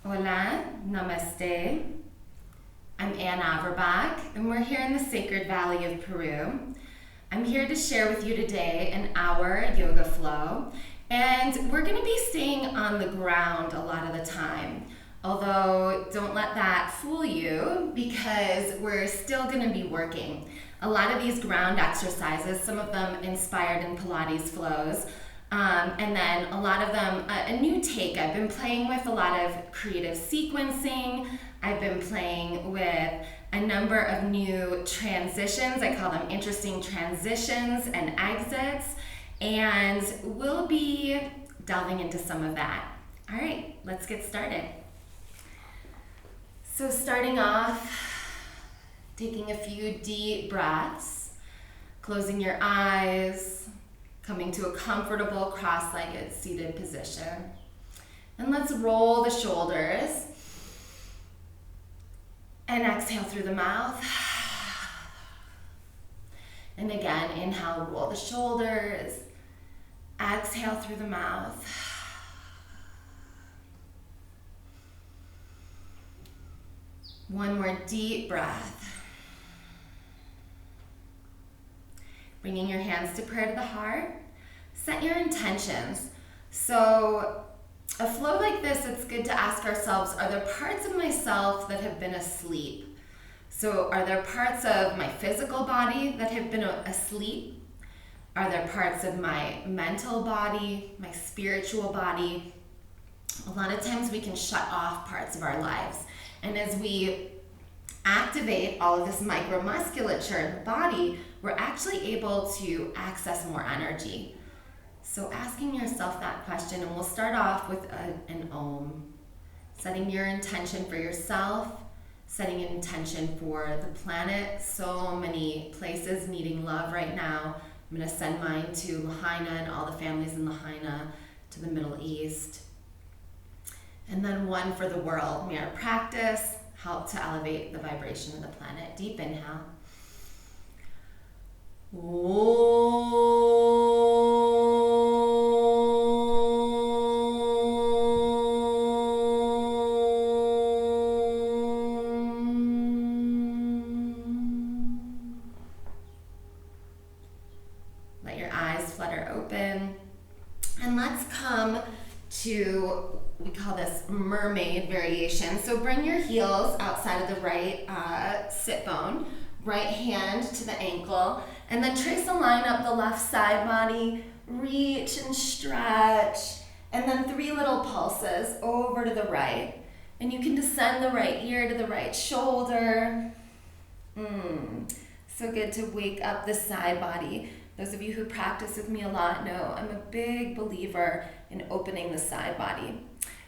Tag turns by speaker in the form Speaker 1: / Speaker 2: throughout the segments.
Speaker 1: Hola, namaste. I'm Ann Averbach, and we're here in the Sacred Valley of Peru. I'm here to share with you today an hour yoga flow, and we're going to be staying on the ground a lot of the time. Although, don't let that fool you, because we're still going to be working. A lot of these ground exercises, some of them inspired in Pilates flows, and then a lot of them, a new take. I've been playing with a lot of creative sequencing. I've been playing with a number of new transitions. I call them interesting transitions and exits. And we'll be delving into some of that. All right, let's get started. So starting off, taking a few deep breaths, closing your eyes, coming to a comfortable cross-legged seated position. And let's roll the shoulders. And exhale through the mouth. And again, inhale, roll the shoulders. Exhale through the mouth. One more deep breath. Bringing your hands to prayer to the heart. Set your intentions. So a flow like this, it's good to ask ourselves, are there parts of myself that have been asleep? So are there parts of my physical body that have been asleep? Are there parts of my mental body, my spiritual body? A lot of times we can shut off parts of our lives. And as we activate all of this micromusculature in the body, we're actually able to access more energy. So asking yourself that question, and we'll start off with an Om. Setting your intention for yourself, setting an intention for the planet. So many places needing love right now. I'm going to send mine to Lahaina and all the families in Lahaina, to the Middle East. And then one for the world. May our practice help to elevate the vibration of the planet. Deep inhale. Let your eyes flutter open. And let's come to, we call this mermaid variation. So bring your heels outside of the right sit bone, right hand to the ankle, and then trace a line up the left side body, reach and stretch, and then 3 little pulses over to the right. And you can descend the right ear to the right shoulder. So good to wake up the side body. Those of you who practice with me a lot know I'm a big believer in opening the side body.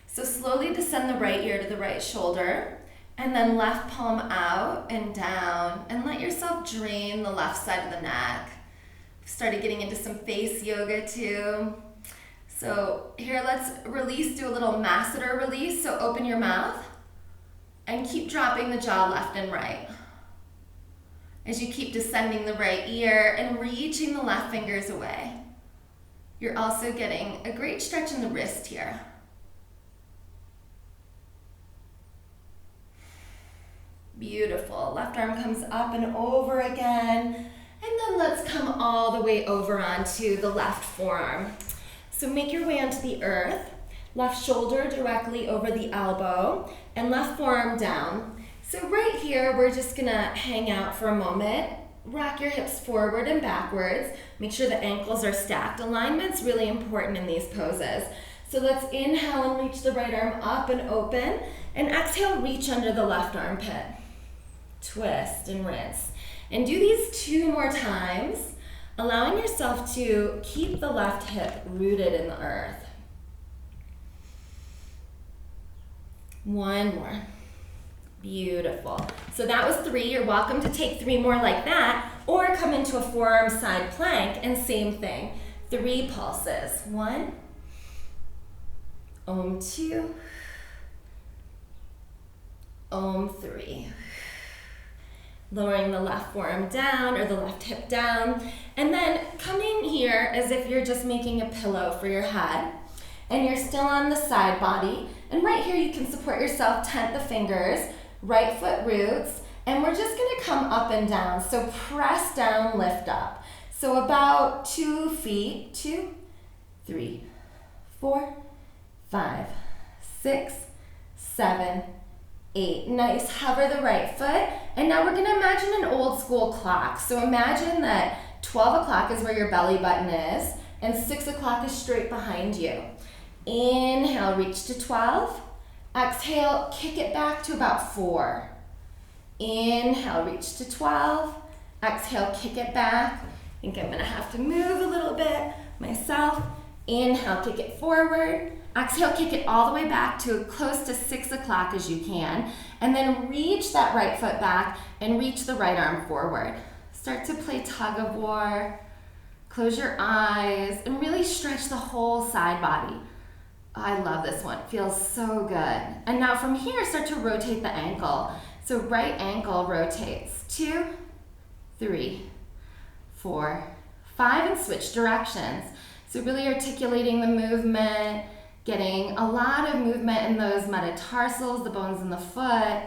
Speaker 1: So slowly descend the right ear to the right shoulder, and then left palm out and down, and let yourself drain the left side of the neck. Started getting into some face yoga too. So here, let's release, do a little masseter release. So open your mouth and keep dropping the jaw left and right. As you keep descending the right ear and reaching the left fingers away. You're also getting a great stretch in the wrist here. Beautiful. Left arm comes up and over again. And then let's come all the way over onto the left forearm. So make your way onto the earth. Left shoulder directly over the elbow and left forearm down. So right here, we're just gonna hang out for a moment. Rock your hips forward and backwards. Make sure the ankles are stacked. Alignment's really important in these poses. So let's inhale and reach the right arm up and open. And exhale, reach under the left armpit. Twist and rinse. And do these 2 more times, allowing yourself to keep the left hip rooted in the earth. 1 more. Beautiful. So that was 3. You're welcome to take 3 more like that, or come into a forearm side plank and same thing. 3 pulses. 1, Om 2, Om 3. Lowering the left forearm down or the left hip down, and then coming here as if you're just making a pillow for your head. and you're still on the side body. And right here you can support yourself, tent the fingers, right foot roots, and we're just gonna come up and down. So press down, lift up. So about 2 feet, 2, 3, 4, 5, 6, 7, 8. Nice, hover the right foot. And now we're gonna imagine an old school clock. So imagine that 12 o'clock is where your belly button is, and 6 o'clock is straight behind you. Inhale, reach to 12. Exhale, kick it back to about 4. Inhale, reach to 12. Exhale, kick it back. I think I'm gonna have to move a little bit myself. Inhale, kick it forward. Exhale, kick it all the way back to close to 6 o'clock as you can. And then reach that right foot back and reach the right arm forward. Start to play tug of war. Close your eyes and really stretch the whole side body. I love this one, it feels so good. And now from here, start to rotate the ankle. So right ankle rotates, 2, 3, 4, 5, and switch directions. So really articulating the movement, getting a lot of movement in those metatarsals, the bones in the foot.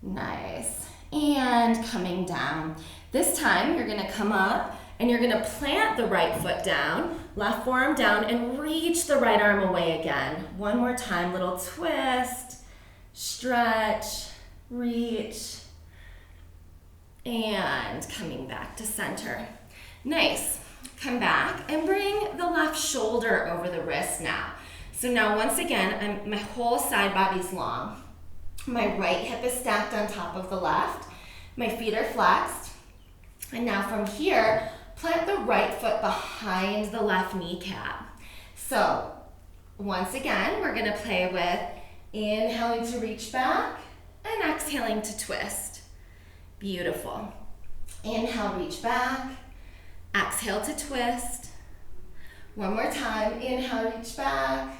Speaker 1: Nice. And coming down. This time you're gonna come up and you're gonna plant the right foot down, left forearm down, and reach the right arm away again. One more time, little twist, stretch, reach, and coming back to center. Nice. Come back and bring the left shoulder over the wrist now. So now once again, my whole side body's long. My right hip is stacked on top of the left. My feet are flexed. And now from here, plant the right foot behind the left kneecap. So once again, we're gonna play with inhaling to reach back and exhaling to twist. Beautiful. Inhale, reach back. Exhale to twist. One more time, inhale, reach back.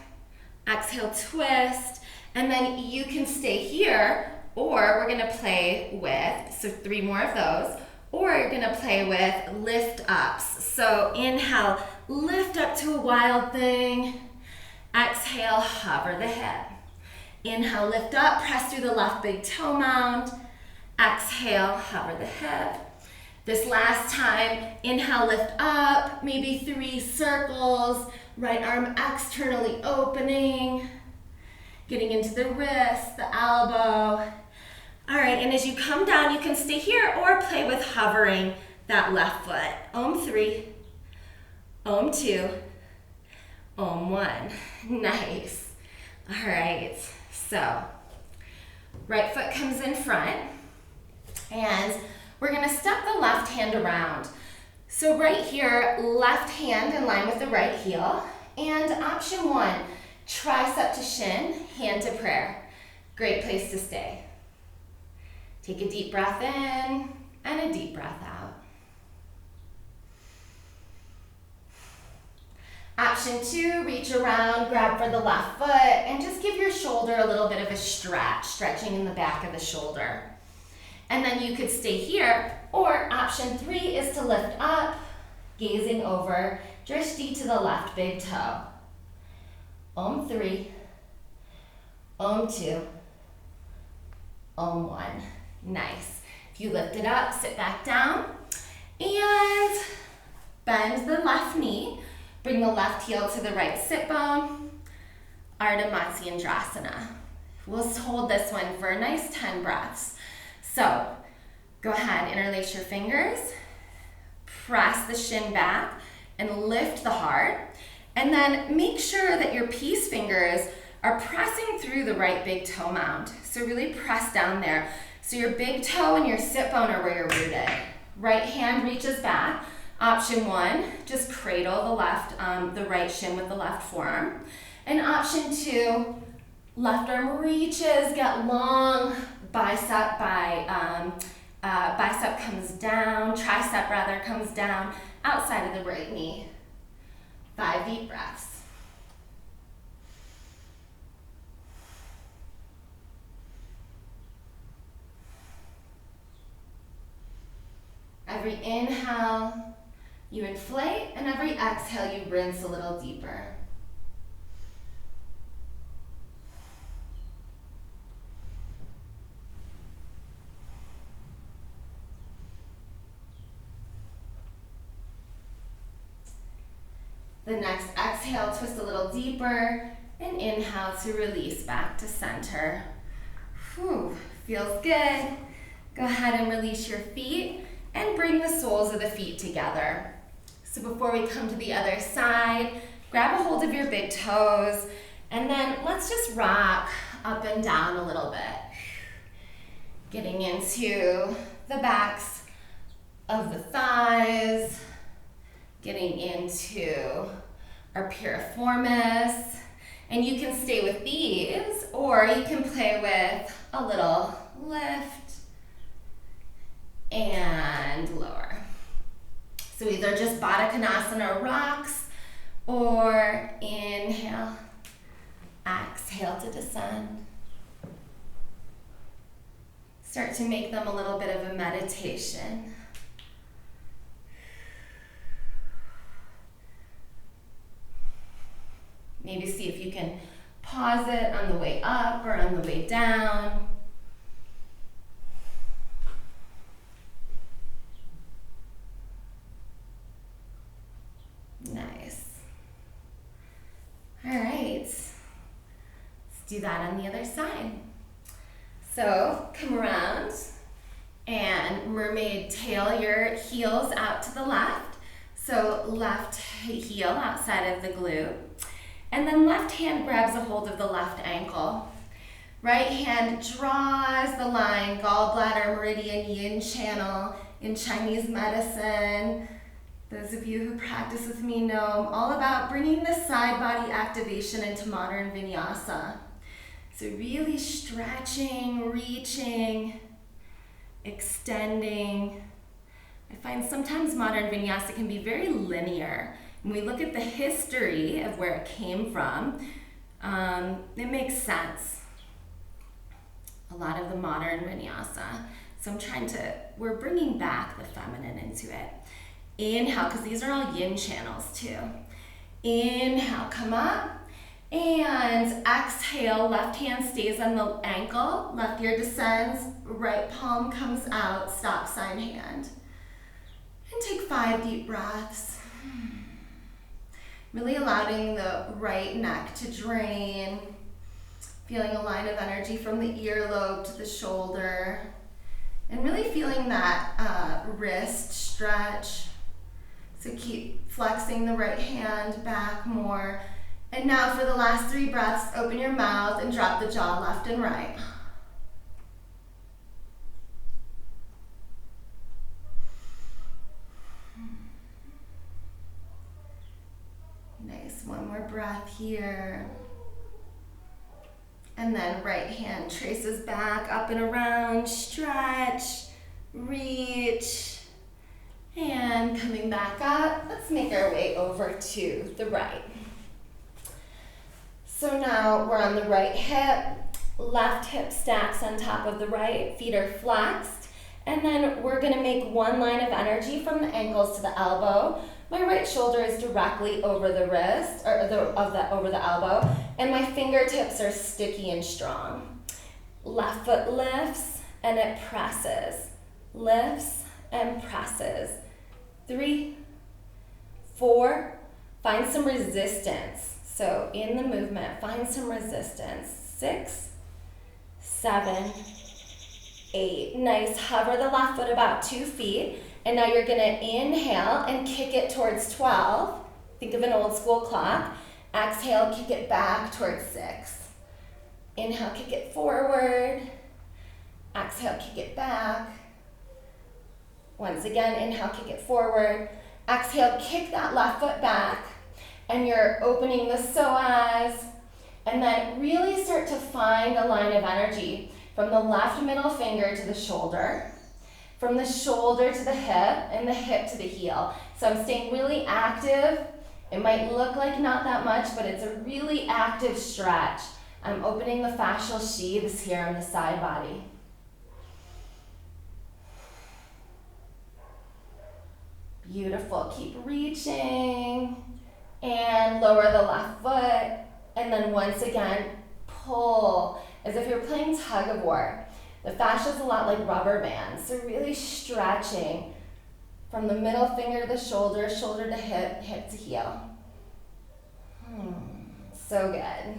Speaker 1: Exhale, twist. And then you can stay here, or we're gonna play with, so 3 more of those, or you're gonna play with lift ups. So inhale, lift up to a wild thing. Exhale, hover the hip. Inhale, lift up, press through the left big toe mound. Exhale, hover the hip. This last time, inhale, lift up, maybe 3 circles, right arm externally opening, getting into the wrist, the elbow. All right, and as you come down, you can stay here or play with hovering that left foot. Om 3, Om 2, Om 1. Nice. All right, so right foot comes in front, and we're gonna step the left hand around. So right here, left hand in line with the right heel. And option 1, tricep to shin, hand to prayer. Great place to stay. Take a deep breath in and a deep breath out. Option 2, reach around, grab for the left foot, and just give your shoulder a little bit of a stretch, stretching in the back of the shoulder. And then you could stay here, or option 3 is to lift up, gazing over, drishti to the left big toe. Om 3, Om 2, Om 1. Nice. If you lift it up, sit back down, and bend the left knee, bring the left heel to the right sit bone, Ardha Matsyendrasana. We'll hold this one for a nice 10 breaths. So go ahead, interlace your fingers, press the shin back, and lift the heart. And then make sure that your peace fingers are pressing through the right big toe mound. So really press down there. So your big toe and your sit bone are where you're rooted. Right hand reaches back. Option 1, just cradle the left, the right shin with the left forearm. And option 2, left arm reaches, get long, bicep comes down, tricep rather comes down, outside of the right knee. 5 deep breaths. Every inhale, you inflate, and every exhale, you rinse a little deeper. The next exhale, twist a little deeper, and inhale to release back to center. Whew, feels good. Go ahead and release your feet and bring the soles of the feet together. So before we come to the other side, grab a hold of your big toes, and then let's just rock up and down a little bit. Getting into the backs of the thighs, getting into our piriformis. And you can stay with these, or you can play with a little lift and lower. So either just Baddha Konasana rocks, or inhale, exhale to descend. Start to make them a little bit of a meditation. Maybe see if you can pause it on the way up or on the way down. Nice. All right, let's do that on the other side. So come around and mermaid tail your heels out to the left. So left heel outside of the glute. And then left hand grabs a hold of the left ankle. Right hand draws the line, gallbladder, meridian, yin channel in Chinese medicine. Those of you who practice with me know I'm all about bringing the side body activation into modern vinyasa. So really stretching, reaching, extending. I find sometimes modern vinyasa can be very linear. When we look at the history of where it came from, it makes sense. A lot of the modern vinyasa. So we're bringing back the feminine into it. Inhale, because these are all yin channels too. Inhale, come up. And exhale, left hand stays on the ankle, left ear descends, right palm comes out, stop sign hand. And take 5 deep breaths. Really allowing the right neck to drain, feeling a line of energy from the earlobe to the shoulder, and really feeling that wrist stretch. So keep flexing the right hand back more. And now for the last 3 breaths, open your mouth and drop the jaw left and right. Nice, one more breath here. And then right hand traces back, up and around, stretch, reach, and coming back up. Let's make our way over to the right. So now we're on the right hip, left hip stacks on top of the right, feet are flexed, and then we're gonna make one line of energy from the ankles to the elbow. My right shoulder is directly over the wrist, or over the elbow, and my fingertips are sticky and strong. Left foot lifts and it presses, lifts and presses. 3, 4, find some resistance. So in the movement, find some resistance. 6, 7, 8. Nice, hover the left foot about 2 feet. And now you're gonna inhale and kick it towards 12. Think of an old school clock. Exhale, kick it back towards 6. Inhale, kick it forward. Exhale, kick it back. Once again, inhale, kick it forward. Exhale, kick that left foot back. And you're opening the psoas, and then really start to find a line of energy from the left middle finger to the shoulder, from the shoulder to the hip, and the hip to the heel. So I'm staying really active. It might look like not that much, but it's a really active stretch. I'm opening the fascial sheaths here on the side body. Beautiful, keep reaching. And lower the left foot, and then once again, pull, as if you're playing tug of war. The fascia is a lot like rubber bands, so really stretching from the middle finger to the shoulder, shoulder to hip, hip to heel. So good.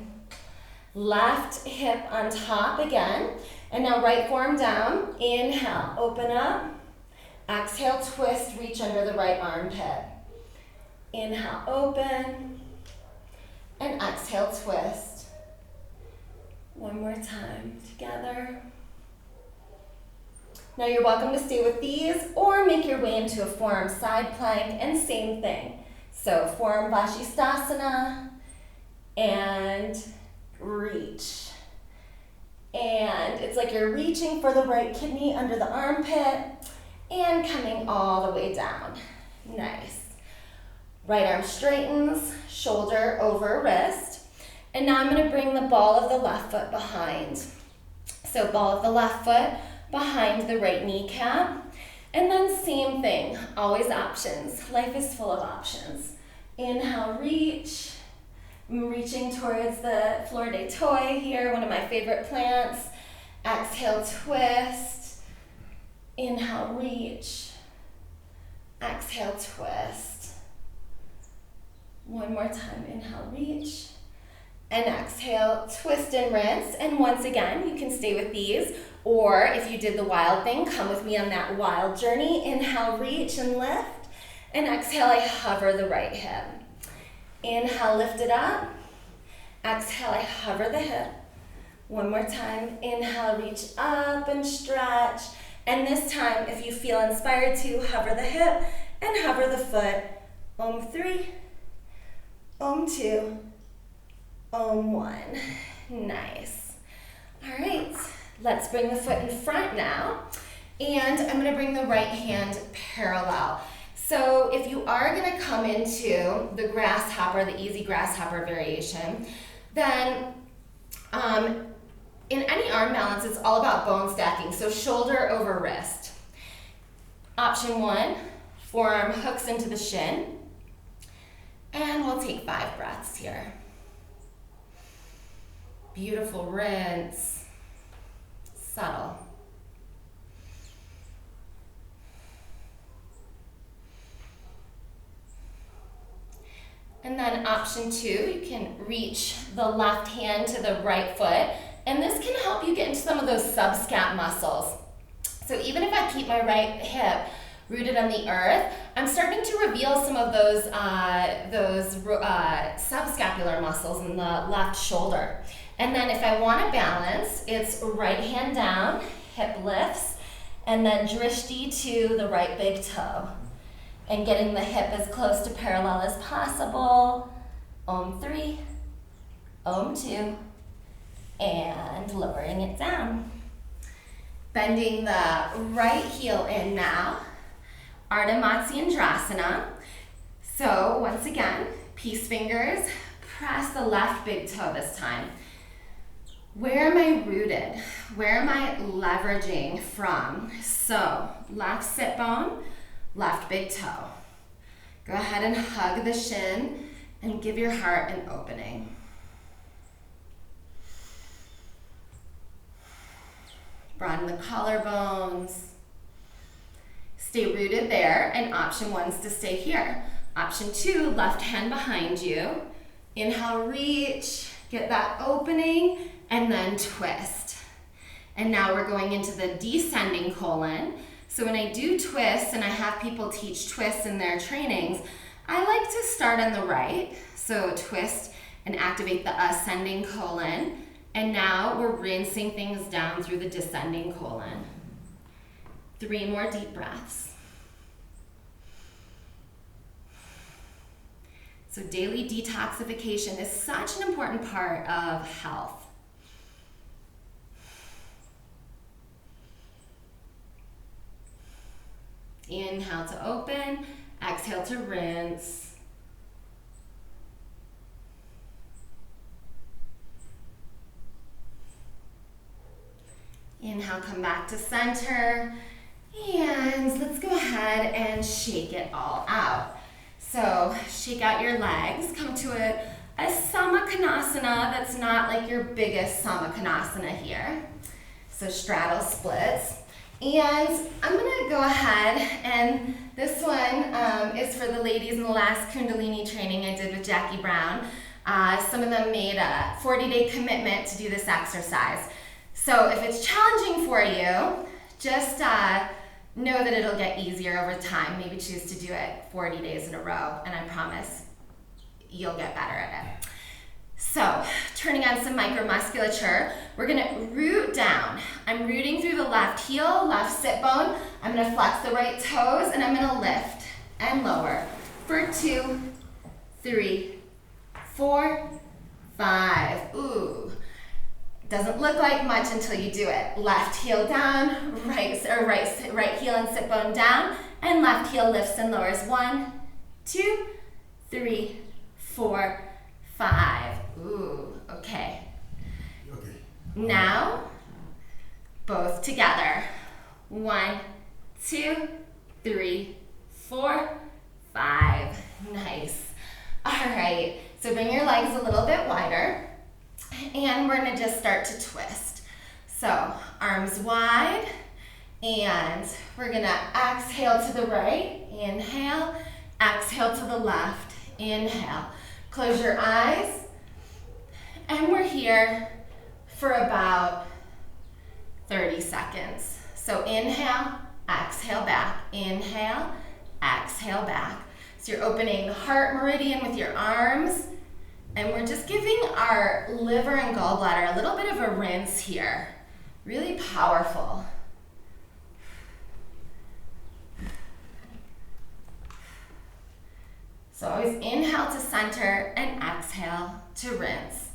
Speaker 1: Left hip on top again. And now right forearm down. Inhale, open up. Exhale, twist, reach under the right armpit. Inhale, open. And exhale, twist. One more time, together. Now you're welcome to stay with these or make your way into a forearm side plank and same thing. So forearm Vashisthasana and reach. And it's like you're reaching for the right kidney under the armpit and coming all the way down. Nice. Right arm straightens, shoulder over wrist. And now I'm going to bring the ball of the left foot behind. So ball of the left foot behind the right kneecap. And then same thing, always options. Life is full of options. Inhale, reach. I'm reaching towards the fleur de toy here, one of my favorite plants. Exhale, twist. Inhale, reach. Exhale, twist. One more time, inhale, reach. And exhale, twist and rinse. And once again, you can stay with these. Or if you did the wild thing, come with me on that wild journey. Inhale, reach and lift. And exhale, I hover the right hip. Inhale, lift it up. Exhale, I hover the hip. One more time. Inhale, reach up and stretch. And this time, if you feel inspired to, hover the hip and hover the foot. Om 3, Om 2, Om 1. Nice. All right, let's bring the foot in front now. And I'm gonna bring the right hand parallel. So if you are gonna come into the grasshopper, the easy grasshopper variation, then in any arm balance, it's all about bone stacking. So shoulder over wrist. Option 1, forearm hooks into the shin. And we'll take 5 breaths here. Beautiful rinse, subtle. And then option 2, you can reach the left hand to the right foot, and this can help you get into some of those subscap muscles. So even if I keep my right hip rooted on the earth, I'm starting to reveal some of those subscapular muscles in the left shoulder. And then if I want to balance, it's right hand down, hip lifts, and then drishti to the right big toe. And getting the hip as close to parallel as possible. Om 3, Om 2, and lowering it down. Bending the right heel in now. Ardha Matsyendrasana. So once again, peace fingers, press the left big toe this time. Where am I rooted? Where am I leveraging from? So left sit bone, left big toe. Go ahead and hug the shin and give your heart an opening. Broaden the collarbones. Stay rooted there, and option 1 is to stay here. Option 2, left hand behind you. Inhale, reach, get that opening, and then twist. And now we're going into the descending colon. So when I do twists, and I have people teach twists in their trainings, I like to start on the right. So twist and activate the ascending colon. And now we're rinsing things down through the descending colon. 3 more deep breaths. So daily detoxification is such an important part of health. Inhale to open, exhale to rinse. Inhale, come back to center. And let's go ahead and shake it all out. So shake out your legs, come to a Samakhanasana that's not like your biggest Samakhanasana here. So straddle splits. And I'm gonna go ahead, and this one is for the ladies in the last Kundalini training I did with Jackie Brown. Some of them made a 40-day commitment to do this exercise. So if it's challenging for you, just know that it'll get easier over time. Maybe choose to do it 40 days in a row, and I promise you'll get better at it. So, turning on some micromusculature, we're gonna root down. I'm rooting through the left heel, left sit bone. I'm gonna flex the right toes, and I'm gonna lift and lower for 2, 3, 4, 5. Ooh, doesn't look like much until you do it. Left heel down, right heel and sit bone down, and left heel lifts and lowers. 1, 2, 3, 4, 5. Ooh, okay. Now, both together. 1, 2, 3, 4, 5. Nice. All right, so bring your legs a little bit wider, and we're gonna just start to twist. So, arms wide, and we're gonna exhale to the right, inhale, exhale to the left, inhale. Close your eyes, and we're here for about 30 seconds. So inhale, exhale back, inhale, exhale back. So you're opening the heart meridian with your arms, and we're just giving our liver and gallbladder a little bit of a rinse here. Really powerful. So always inhale to center and exhale to rinse.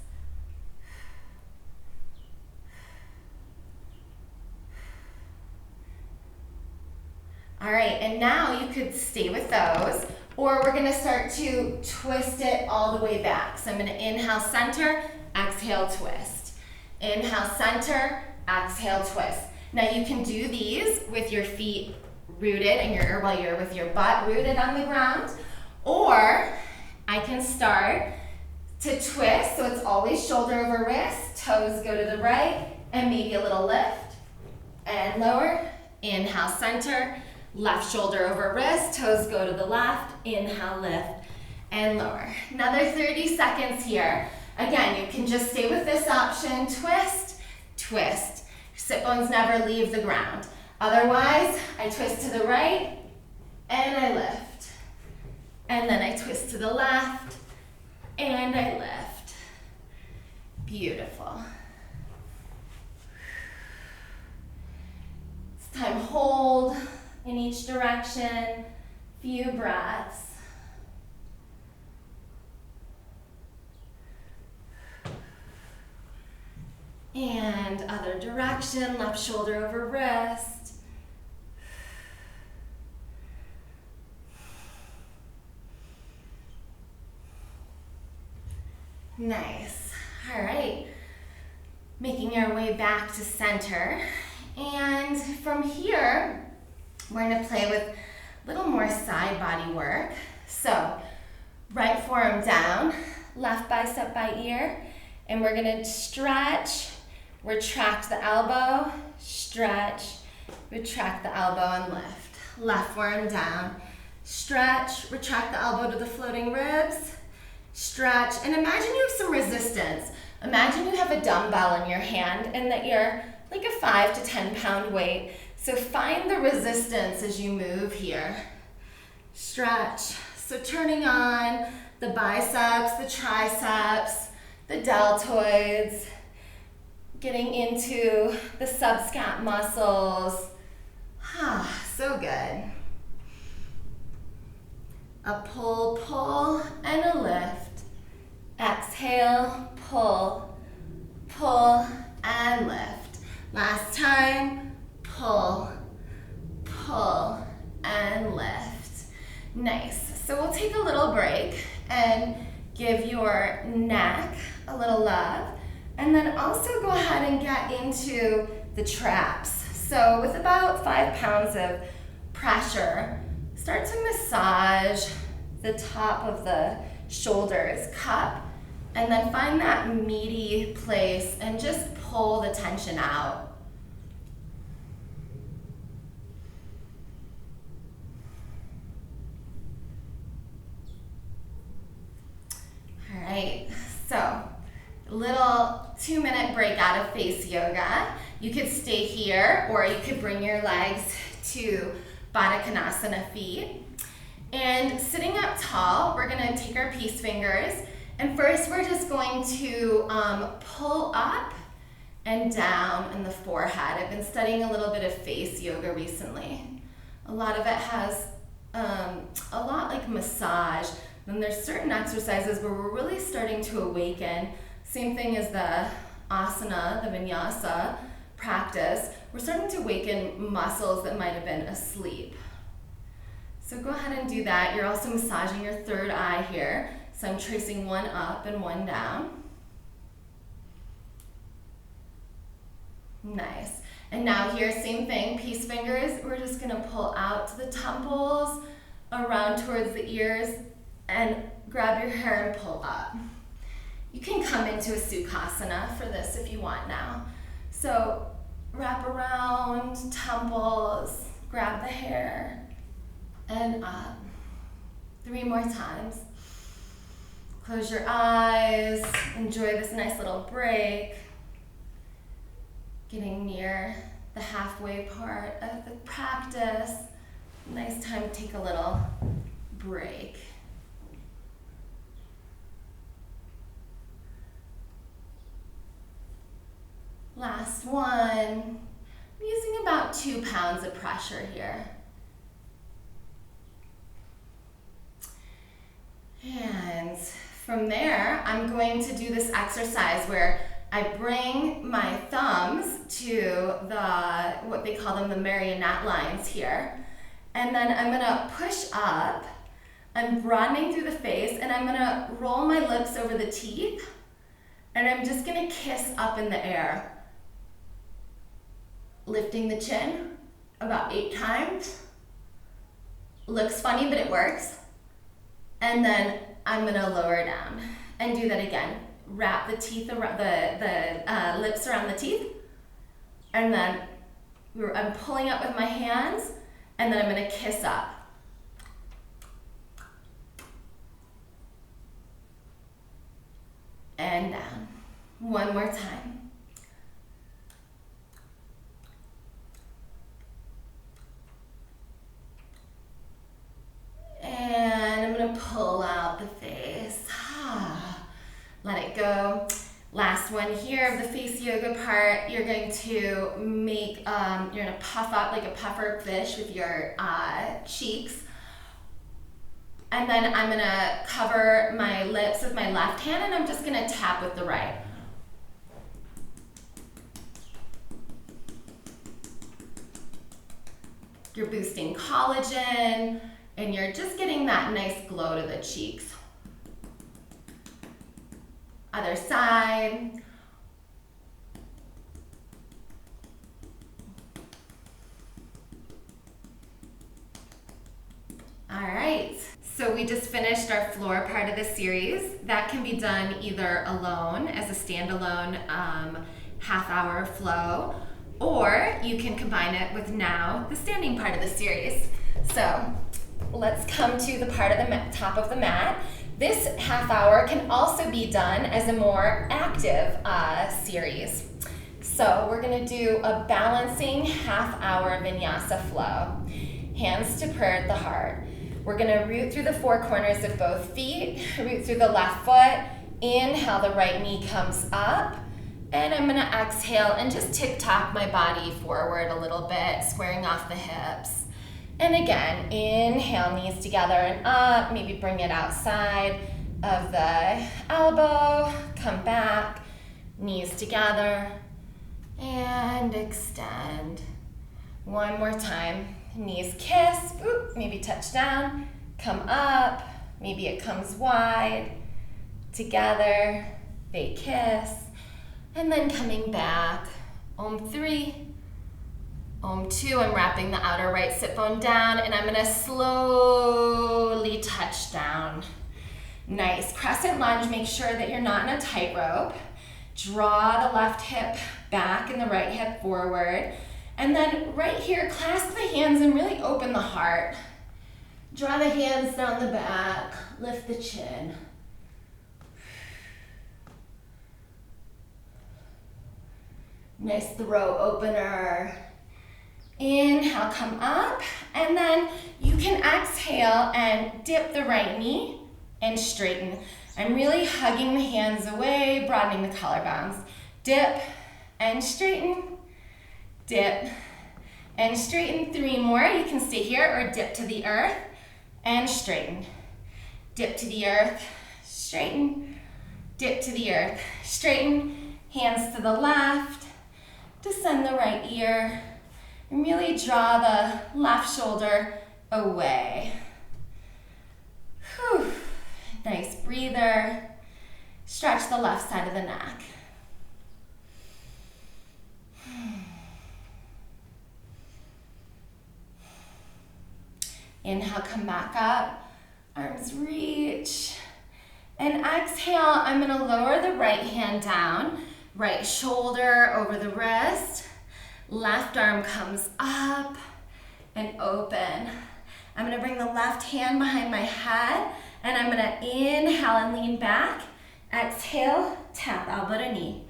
Speaker 1: All right, and now you could stay with those, or we're gonna start to twist it all the way back. So I'm gonna inhale, center, exhale, twist. Inhale, center, exhale, twist. Now you can do these with your feet rooted and while you're with your butt rooted on the ground, or I can start to twist, so it's always shoulder over wrist, toes go to the right, and maybe a little lift and lower. Inhale, center, left shoulder over wrist, toes go to the left, inhale, lift, and lower. Another 30 seconds here. Again, you can just stay with this option, twist, twist. Sit bones never leave the ground. Otherwise, I twist to the right, and I lift. And then I twist to the left, and I lift. Beautiful. This time, hold in each direction, few breaths. And other direction, left shoulder over wrist. Nice. All right. Making our way back to center. And from here, we're going to play with a little more side body work. So, right forearm down, left bicep by ear, and we're going to stretch, retract the elbow, stretch, retract the elbow, and lift. Left forearm down, stretch, retract the elbow to the floating ribs, stretch, and imagine you have some resistance. Imagine you have a dumbbell in your hand and that you're like a 5 to 10 pound weight. So find the resistance as you move here. Stretch. So turning on the biceps, the triceps, the deltoids, getting into the subscap muscles. So good. A pull, pull, and a lift. Exhale, pull, pull, and lift. Last time, pull, pull, and lift. Nice. So we'll take a little break and give your neck a little love, and then also go ahead and get into the traps. So with about 5 pounds of pressure, start to massage the top of the shoulders, cup, and then find that meaty place and just pull the tension out. All right, Little 2-minute break out of face yoga. You could stay here or you could bring your legs to Baddha Konasana feet. And sitting up tall, we're gonna take our peace fingers, and first we're just going to pull up and down in the forehead. I've been studying a little bit of face yoga recently. A lot of it has a lot like massage. Then there's certain exercises where we're really starting to awaken. Same thing as the asana, the vinyasa practice. We're starting to awaken muscles that might have been asleep. So go ahead and do that. You're also massaging your third eye here. So I'm tracing one up and one down. Nice. And now here, same thing, peace fingers. We're just gonna pull out to the temples, around towards the ears, and grab your hair and pull up. You can come into a Sukhasana for this if you want now. So wrap around, temples, grab the hair, and up. 3 more times. Close your eyes, enjoy this nice little break. Getting near the halfway part of the practice. Nice time to take a little break. Last one. I'm using about 2 pounds of pressure here. And from there, I'm going to do this exercise where I bring my thumbs to what they call them, the marionette lines here. And then I'm gonna push up. I'm broadening through the face, and I'm gonna roll my lips over the teeth. And I'm just gonna kiss up in the air. Lifting the chin about 8 times. Looks funny, but it works. And then I'm gonna lower down and do that again. Wrap the teeth around the lips around the teeth, and then I'm pulling up with my hands, and then I'm gonna kiss up. And down. One more time. And I'm gonna pull out the face. Let it go. Last one here of the face yoga part. You're going to make, you're gonna puff up like a puffer fish with your cheeks. And then I'm gonna cover my lips with my left hand, and I'm just gonna tap with the right. You're boosting collagen, and you're just getting that nice glow to the cheeks. Other side. All right, so we just finished our floor part of the series. That can be done either alone as a standalone half-hour flow, or you can combine it with now the standing part of the series. So let's come to the part of the top of the mat. This half hour can also be done as a more active series. So we're gonna do a balancing half-hour vinyasa flow. Hands to prayer at the heart. We're gonna root through the 4 corners of both feet, root through the left foot, inhale, the right knee comes up, and I'm gonna exhale and just tick-tock my body forward a little bit, squaring off the hips. And again, inhale, knees together and up, maybe bring it outside of the elbow, come back, knees together, and extend. One more time, knees kiss, maybe touch down, come up, maybe it comes wide, together, they kiss, and then coming back, Om 3, Om 2, I'm wrapping the outer right sit bone down, and I'm gonna slowly touch down. Nice, crescent lunge, make sure that you're not in a tightrope. Draw the left hip back and the right hip forward. And then right here, clasp the hands and really open the heart. Draw the hands down the back, lift the chin. Nice throat opener. Inhale, come up, and then you can exhale and dip the right knee and straighten. I'm really hugging the hands away, broadening the collarbones. Dip and straighten, dip and straighten. 3 more, you can stay here or dip to the earth and straighten. Dip to the earth, straighten, dip to the earth, straighten. Hands to the left, descend the right ear, and really draw the left shoulder away. Whew. Nice breather. Stretch the left side of the neck. Inhale, come back up. Arms reach. And exhale, I'm gonna lower the right hand down. Right shoulder over the wrist. Left arm comes up and open. I'm gonna bring the left hand behind my head, and I'm gonna inhale and lean back. Exhale, tap elbow to knee.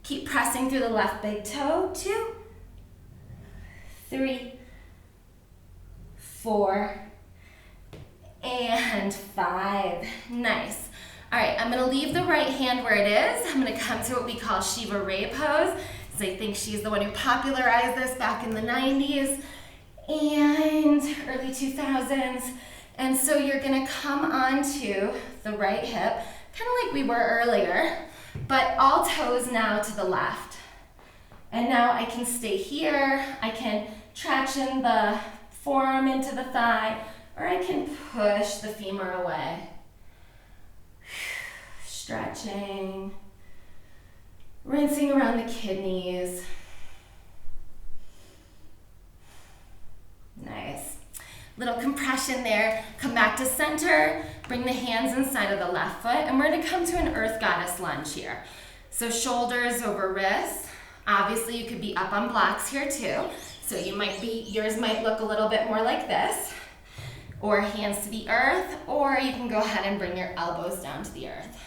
Speaker 1: Keep pressing through the left big toe. 2, 3, 4, and 5. Nice. All right, I'm gonna leave the right hand where it is. I'm gonna come to what we call Shiva Ray pose. So I think she's the one who popularized this back in the 90s and early 2000s. And so you're gonna come onto the right hip, kind of like we were earlier, but all toes now to the left. And now I can stay here. I can traction the forearm into the thigh, or I can push the femur away. Stretching, rinsing around the kidneys. Nice. Little compression there. Come back to center, bring the hands inside of the left foot, and we're gonna come to an Earth Goddess lunge here. So shoulders over wrists. Obviously you could be up on blocks here too. So yours might look a little bit more like this, or hands to the earth, or you can go ahead and bring your elbows down to the earth.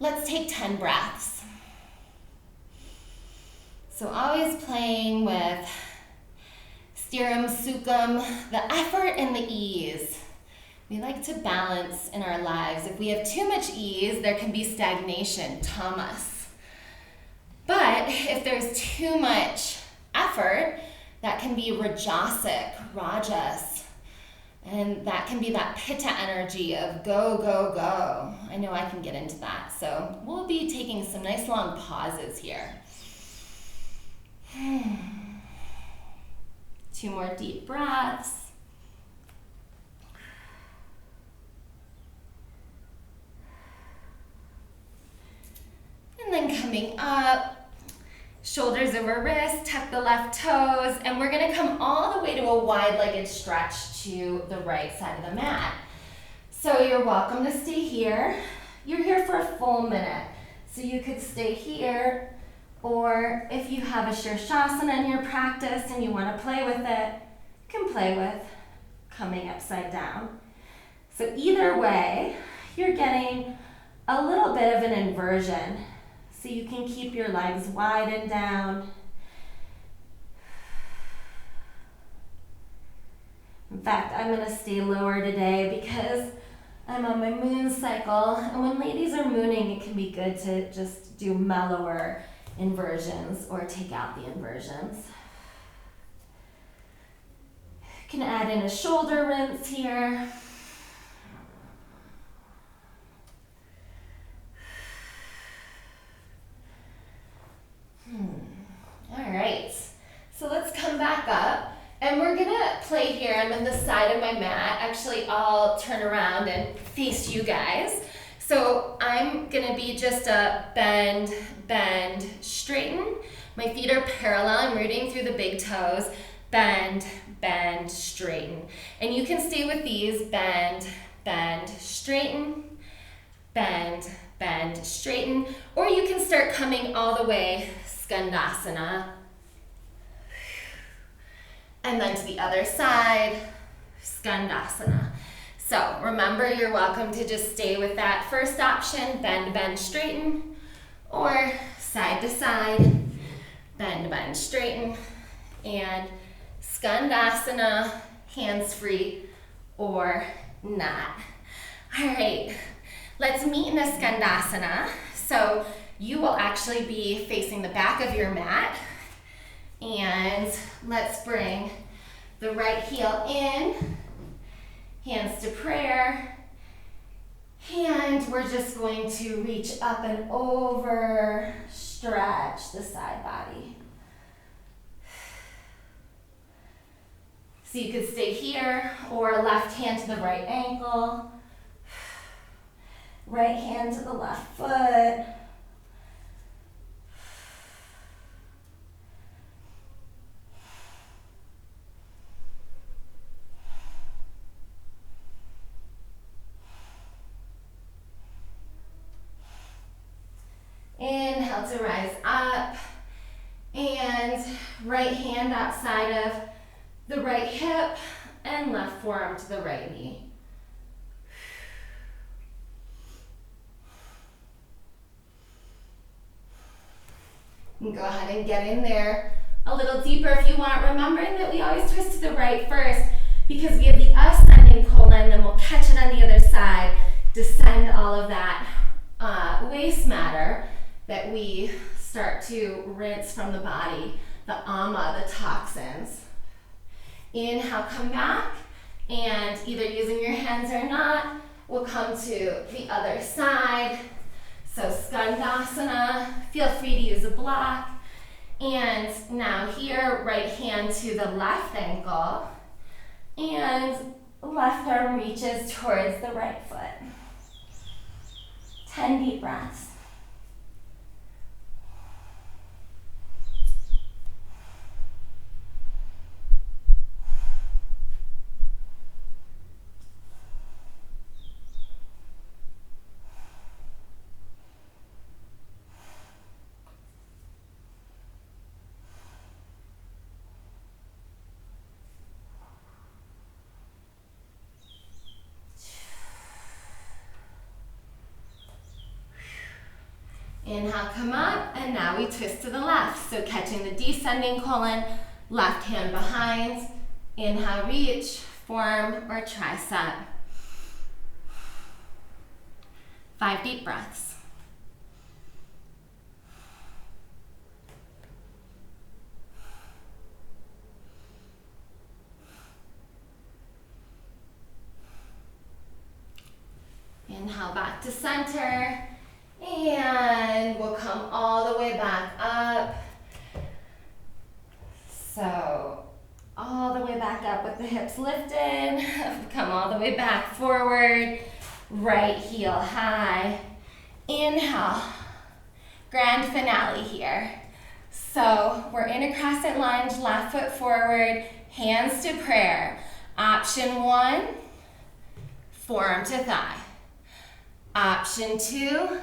Speaker 1: Let's take 10 breaths. So always playing with Stiram Sukham, the effort and the ease. We like to balance in our lives. If we have too much ease, there can be stagnation, tamas. But if there's too much effort, that can be rajasic, rajas. And that can be that pitta energy of go, go, go. I know I can get into that. So we'll be taking some nice long pauses here. 2 more deep breaths. And then coming up, shoulders over wrist, tuck the left toes, and we're gonna come all the way to a wide-legged stretch to the right side of the mat. So you're welcome to stay here. You're here for a full minute. So you could stay here, or if you have a Shirshasana in your practice and you wanna play with it, you can play with coming upside down. So either way, you're getting a little bit of an inversion. So you can keep your legs wide and down. In fact, I'm gonna stay lower today because I'm on my moon cycle. And when ladies are mooning, it can be good to just do mellower inversions or take out the inversions. You can add in a shoulder rinse here. All right, so let's come back up, and we're gonna play here. I'm on the side of my mat. Actually, I'll turn around and face you guys. So I'm gonna be just a bend, bend, straighten. My feet are parallel. I'm rooting through the big toes. Bend, bend, straighten. And you can stay with these. Bend, bend, straighten. Bend, bend, straighten. Or you can start coming all the way, Skandasana. And then to the other side, Skandasana. So remember, you're welcome to just stay with that first option, bend, bend, straighten, or side to side, Bend, bend, straighten. And Skandasana, hands free or not. All right, let's meet in a Skandasana. So you will actually be facing the back of your mat. And let's bring the right heel in, hands to prayer. And we're just going to reach up and over, stretch the side body. So you could stay here, or left hand to the right ankle, right hand to the left foot. Inhale to rise up, and right hand outside of the right hip, and left forearm to the right knee. You can go ahead and get in there a little deeper if you want, remembering that we always twist to the right first because we have the ascending colon, then we'll catch it on the other side, descend all of that waste matter that we start to rinse from the body, the ama, the toxins. Inhale, come back, and either using your hands or not, we'll come to the other side. So Skandasana, feel free to use a block. And now here, right hand to the left ankle, and left arm reaches towards the right foot. 10 deep breaths. Inhale, come up, and now we twist to the left. So catching the descending colon, left hand behind. Inhale, reach, forearm or tricep. 5 deep breaths. Inhale, back to center. And we'll come all the way back up. So all the way back up with the hips lifted. Come all the way back forward. Right heel high. Inhale. Grand finale here. So we're in a crescent lunge, left foot forward, hands to prayer. Option 1, forearm to thigh. Option 2,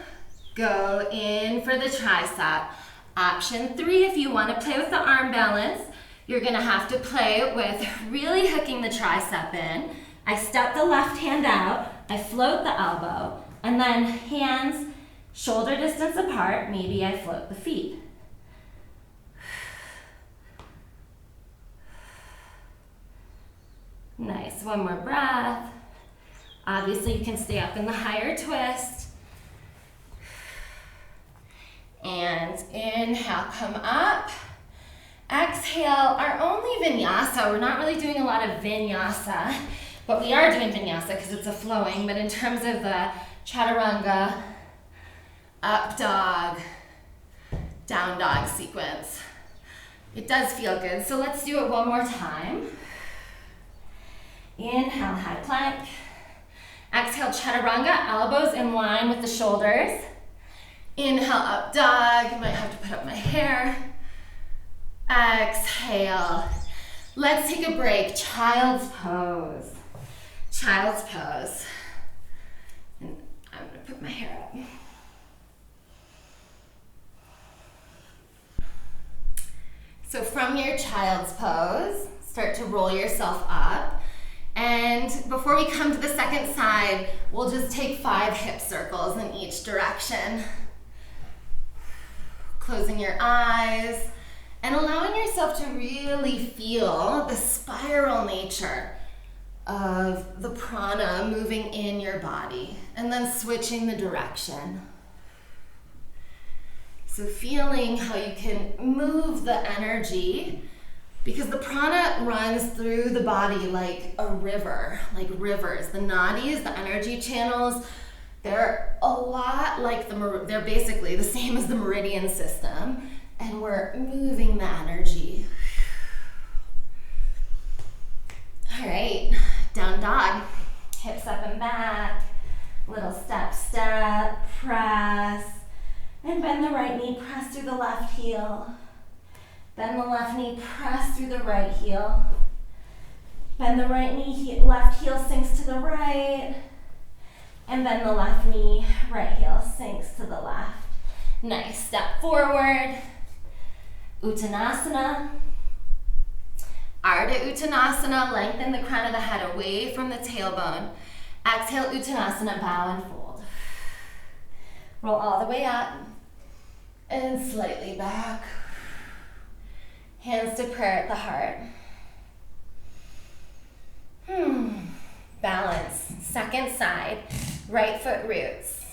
Speaker 1: go in for the tricep. Option 3, if you want to play with the arm balance, you're going to have to play with really hooking the tricep in. I step the left hand out, I float the elbow, and then hands shoulder distance apart, maybe I float the feet. Nice, one more breath. Obviously you can stay up in the higher twist. And inhale, come up. Exhale, our only vinyasa. We're not really doing a lot of vinyasa, but we are doing vinyasa because it's a flowing, but in terms of the chaturanga, up dog, down dog sequence, it does feel good. So let's do it one more time. Inhale, high plank. Exhale, chaturanga, elbows in line with the shoulders. Inhale, up dog. I might have to put up my hair. Exhale. Let's take a break. Child's pose. Child's pose. And I'm going to put my hair up. So from your child's pose, start to roll yourself up. And before we come to the second side, we'll just take 5 hip circles in each direction. Closing your eyes and allowing yourself to really feel the spiral nature of the prana moving in your body, and then switching the direction. So feeling how you can move the energy, because the prana runs through the body like a river, like rivers. The nadis, the energy channels, they're a lot like they're basically the same as the meridian system, and we're moving the energy. All right, down dog, hips up and back, little step, step, press, and bend the right knee, press through the left heel. Bend the left knee, press through the right heel. Bend the right knee, left heel sinks to the right. And bend the left knee, right heel sinks to the left. Nice, step forward. Uttanasana. Ardha Uttanasana, lengthen the crown of the head away from the tailbone. Exhale, Uttanasana, bow and fold. Roll all the way up and slightly back. Hands to prayer at the heart. Balance. Second side. Right foot roots.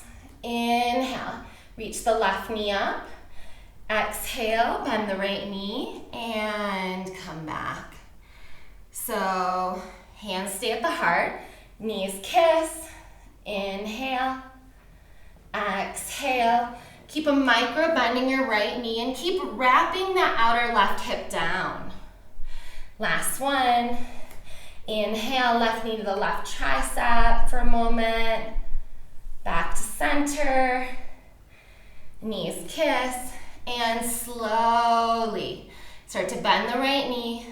Speaker 1: Inhale. Reach the left knee up. Exhale. Bend the right knee and come back. So hands stay at the heart. Knees kiss. Inhale. Exhale. Keep a micro bending your right knee and keep wrapping that outer left hip down. Last one. Inhale, left knee to the left tricep for a moment. Back to center. Knees kiss. And slowly start to bend the right knee.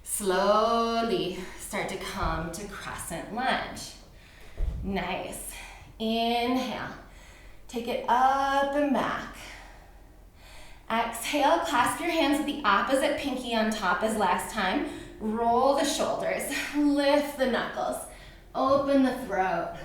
Speaker 1: Slowly start to come to crescent lunge. Nice. Inhale. Take it up and back. Exhale, clasp your hands with the opposite pinky on top as last time. Roll the shoulders, lift the knuckles, open the throat.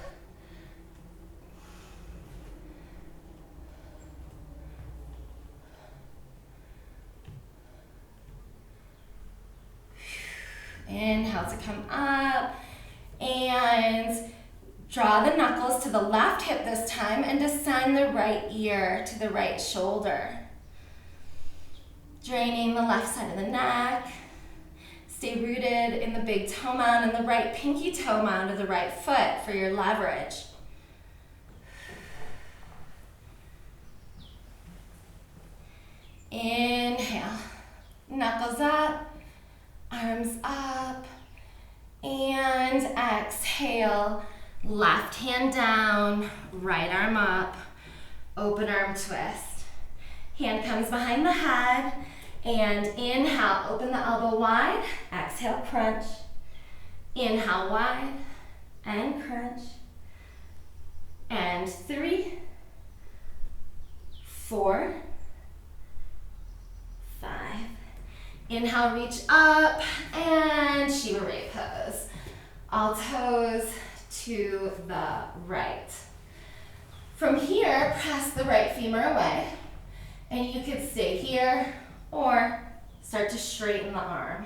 Speaker 1: Inhale to come up, and draw the knuckles to the left hip this time and descend the right ear to the right shoulder. Draining the left side of the neck. Stay rooted in the big toe mound and the right pinky toe mound of the right foot for your leverage. Inhale, knuckles up, arms up, and exhale. Left hand down, right arm up, open arm twist. Hand comes behind the head, and inhale, open the elbow wide, exhale, crunch. Inhale wide, and crunch. And 3, 4, 5. Inhale, reach up, and Shiva Ray pose. All toes to the right. From here, press the right femur away, and you could stay here or start to straighten the arm.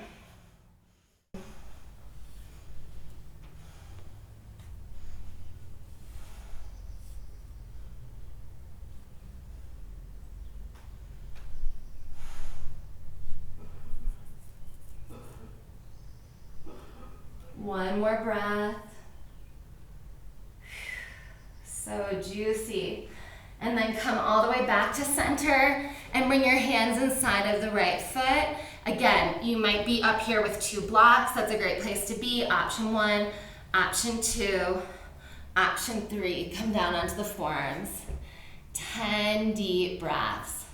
Speaker 1: One more breath. So juicy. And then come all the way back to center and bring your hands inside of the right foot. Again, you might be up here with 2 blocks. That's a great place to be. Option 1, option 2, option 3. Come down onto the forearms. 10 deep breaths.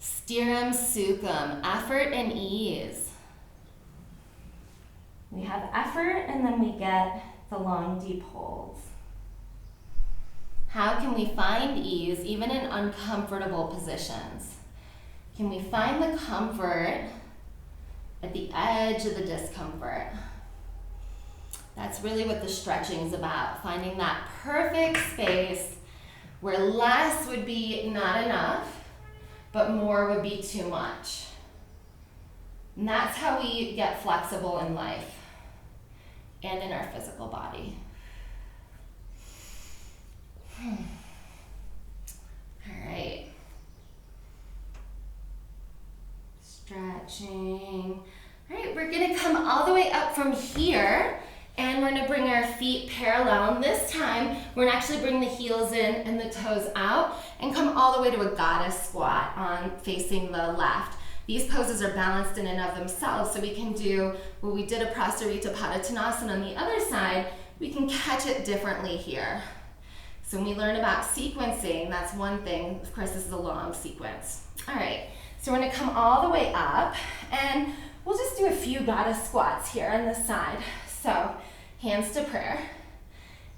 Speaker 1: Stiram Sukham, effort and ease. We have effort, and then we get the long, deep holds. How can we find ease even in uncomfortable positions? Can we find the comfort at the edge of the discomfort? That's really what the stretching is about, finding that perfect space where less would be not enough but more would be too much. And that's how we get flexible in life and in our physical body. All right. Stretching. All right, we're gonna come all the way up from here, and we're gonna bring our feet parallel. And this time, we're gonna actually bring the heels in and the toes out and come all the way to a goddess squat on facing the left. These poses are balanced in and of themselves, so we can do what we did a Prasarita Padottanasana on the other side, we can catch it differently here. So when we learn about sequencing, that's one thing. Of course, this is a long sequence. All right, so we're gonna come all the way up, and we'll just do a few goddess squats here on this side. So, hands to prayer.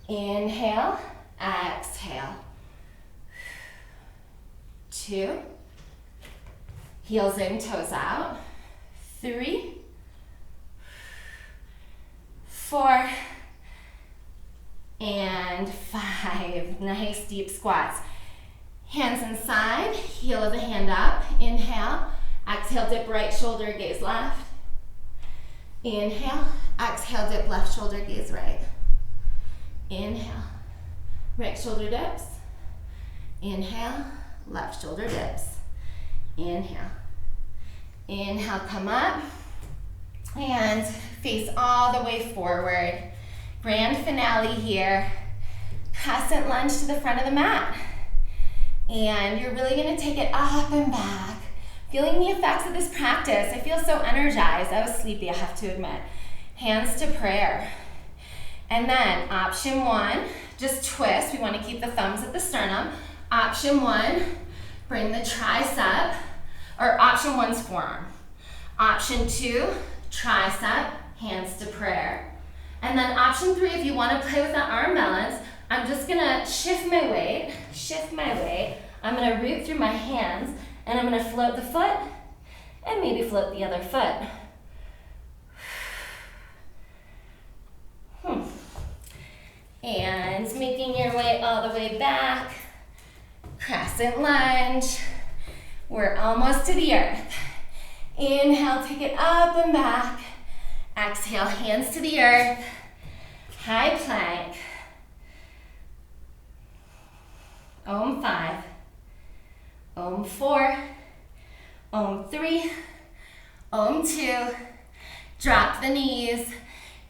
Speaker 1: Inhale, exhale. 2. Heels in, toes out. 3. 4. And 5. Nice deep squats. Hands inside, heel of the hand up. Inhale, exhale, dip right shoulder, gaze left. Inhale, exhale, dip left shoulder, gaze right. Inhale, right shoulder dips. Inhale, left shoulder dips. Inhale. Inhale, come up and face all the way forward. Grand finale here. Crescent lunge to the front of the mat. And you're really gonna take it up and back. Feeling the effects of this practice. I feel so energized. I was sleepy, I have to admit. Hands to prayer. And then option 1, just twist. We want to keep the thumbs at the sternum. Option 1, bring the tricep, or option 1's forearm. Option 2, tricep, hands to prayer. And then option 3, if you want to play with that arm balance, I'm just gonna shift my weight. I'm gonna root through my hands, and I'm gonna float the foot, and maybe float the other foot. And making your way all the way back. Crescent lunge. We're almost to the earth. Inhale, take it up and back. Exhale, hands to the earth. High plank. Om 5. Om 4. Om 3. Om 2. Drop the knees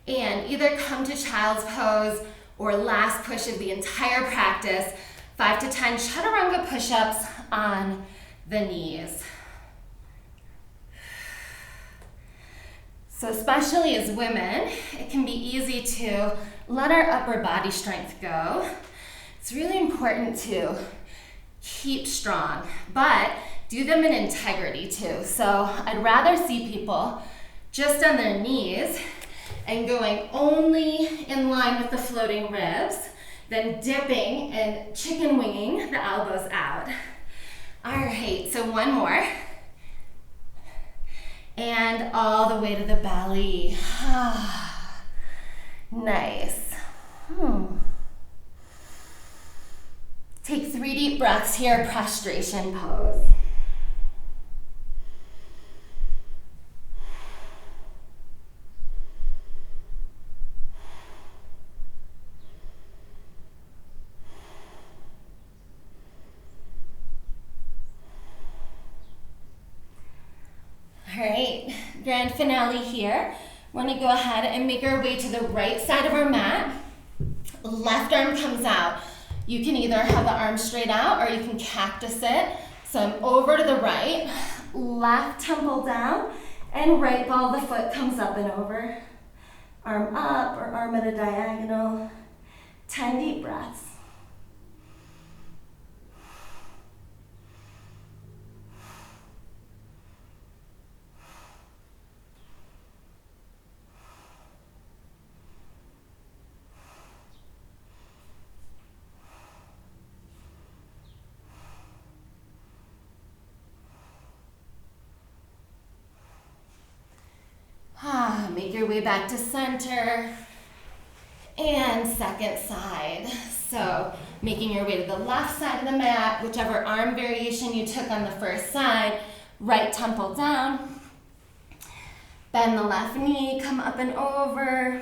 Speaker 1: and either come to child's pose or last push of the entire practice, 5 to 10 chaturanga push-ups on the knees. So especially as women, it can be easy to let our upper body strength go. It's really important to keep strong, but do them in integrity too. So I'd rather see people just on their knees and going only in line with the floating ribs than dipping and chicken winging the elbows out. All right, so one more. And all the way to the belly. Nice. Take 3 deep breaths here, prostration pose. All right, grand finale here. We're gonna go ahead and make our way to the right side of our mat. Left arm comes out. You can either have the arm straight out or you can cactus it. So I'm over to the right, left temple down, and right ball of the foot comes up and over. Arm up or arm at a diagonal. 10 deep breaths. Make your way back to center. And second side. So making your way to the left side of the mat, whichever arm variation you took on the first side, right temple down. Bend the left knee, come up and over.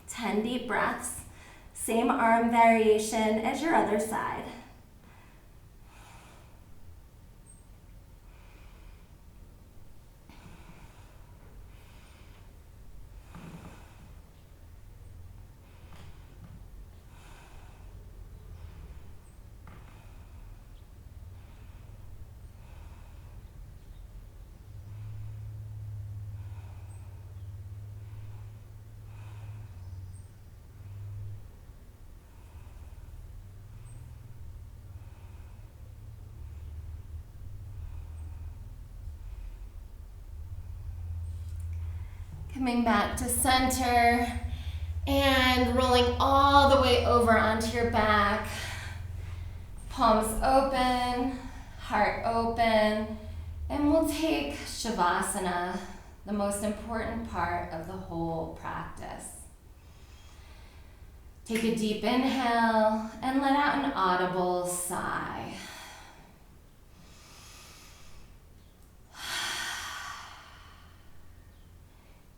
Speaker 1: 10 deep breaths. Same arm variation as your other side. Coming back to center and rolling all the way over onto your back. Palms open, heart open, and we'll take Shavasana, the most important part of the whole practice. Take a deep inhale and let out an audible sigh.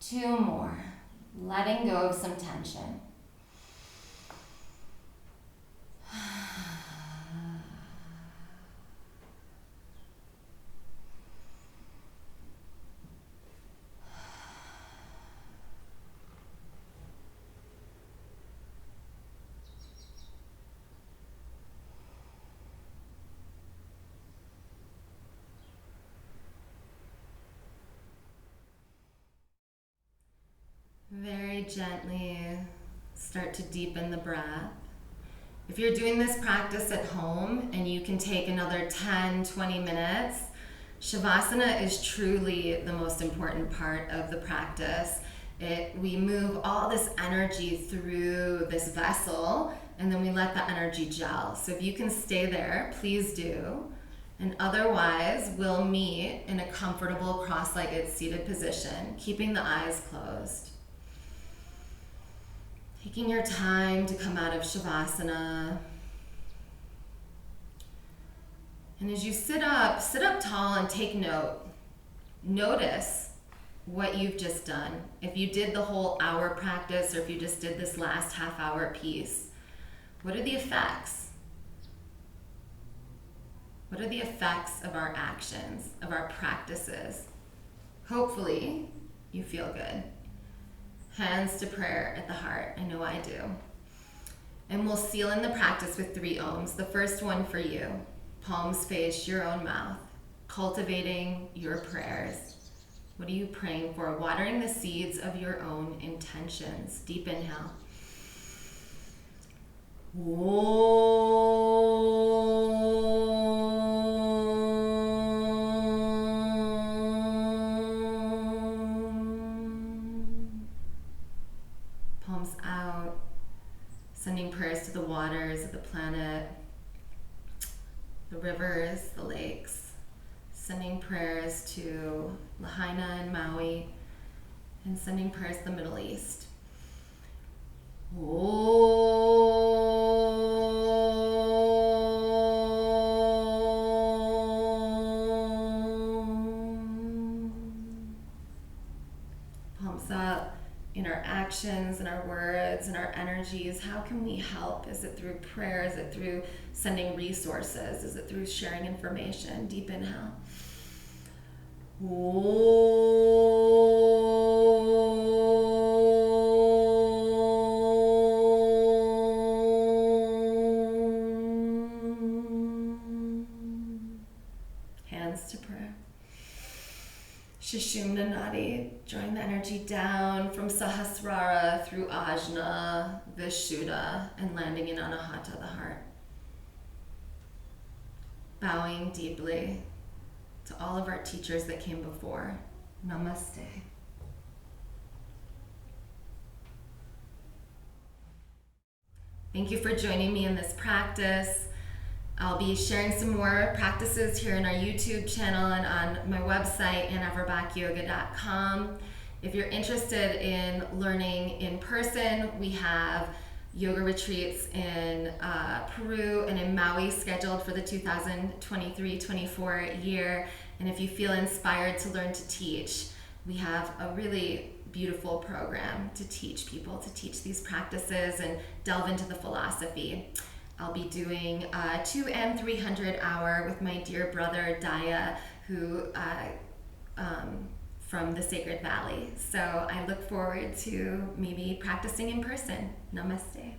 Speaker 1: Two more, letting go of some tension. Very gently start to deepen the breath. If you're doing this practice at home and you can take another 10, 20 minutes, Shavasana is truly the most important part of the practice. We move all this energy through this vessel and then we let the energy gel. So if you can stay there, please do. And otherwise, we'll meet in a comfortable cross-legged seated position, keeping the eyes closed. Taking your time to come out of Shavasana. And as you sit up tall and take note. Notice what you've just done. If you did the whole hour practice or if you just did this last half hour piece, what are the effects? What are the effects of our actions, of our practices? Hopefully, you feel good. Hands to prayer at the heart. I know I do. And we'll seal in the practice with 3 Oms. The first one for you. Palms face your own mouth. Cultivating your prayers. What are you praying for? Watering the seeds of your own intentions. Deep inhale. Palms out, sending prayers to the waters of the planet, the rivers, the lakes, sending prayers to Lahaina and Maui, and sending prayers to the Middle East. Palms up. In our actions and our words and our energies, how can we help? Is it through prayer? Is it through sending resources? Is it through sharing information? Deep inhale. Hands to prayer. Sushumna Nadi, drawing the energy down from Sahasrara through Ajna, Vishuddha, and landing in Anahata, the heart. Bowing deeply to all of our teachers that came before. Namaste. Thank you for joining me in this practice. I'll be sharing some more practices here in our YouTube channel and on my website, annaverbachyoga.com. If you're interested in learning in person, we have yoga retreats in Peru and in Maui scheduled for the 2023-24 year. And if you feel inspired to learn to teach, we have a really beautiful program to teach people to teach these practices and delve into the philosophy. I'll be doing a 2 and 300 hour with my dear brother Daya, who from the Sacred Valley. So I look forward to maybe practicing in person. Namaste.